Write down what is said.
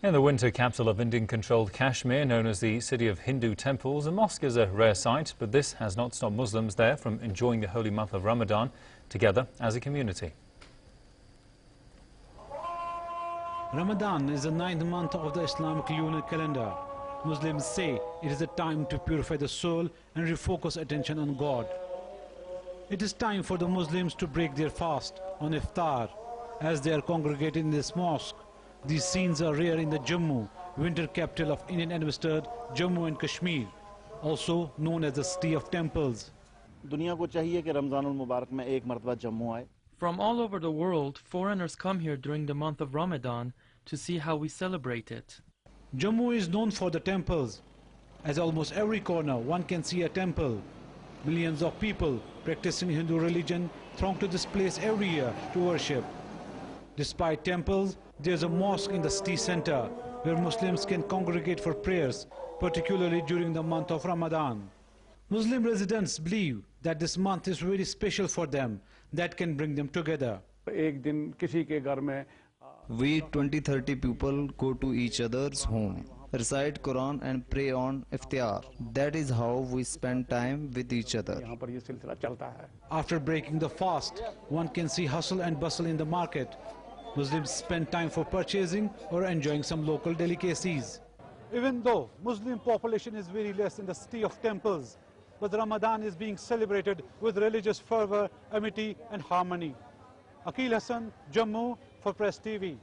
In the winter capital of Indian-controlled Kashmir, known as the city of Hindu temples, a mosque is a rare sight, but this has not stopped Muslims there from enjoying the holy month of Ramadan together as a community. Ramadan is the 9th month of the Islamic lunar calendar. Muslims say it is a time to purify the soul and refocus attention on God. It is time for the Muslims to break their fast on iftar as they are congregated in this mosque. These scenes are rare in the Jammu, winter capital of Indian-administered Jammu and Kashmir, also known as the city of temples. From all over the world, foreigners come here during the month of Ramadan to see how we celebrate it. Jammu is known for the temples. As almost every corner, one can see a temple. Millions of people practicing Hindu religion throng to this place every year to worship. Despite temples, there's a mosque in the city center where Muslims can congregate for prayers, particularly during the month of Ramadan. Muslim residents believe that this month is very special for them, that can bring them together. We 20-30 people go to each other's home, recite Quran and pray on iftar. That is how we spend time with each other. After breaking the fast, one can see hustle and bustle in the market. Muslims spend time for purchasing or enjoying some local delicacies. Even though Muslim population is very less in the city of temples, but Ramadan is being celebrated with religious fervor, amity and harmony. Akil Hassan, Jammu for Press TV.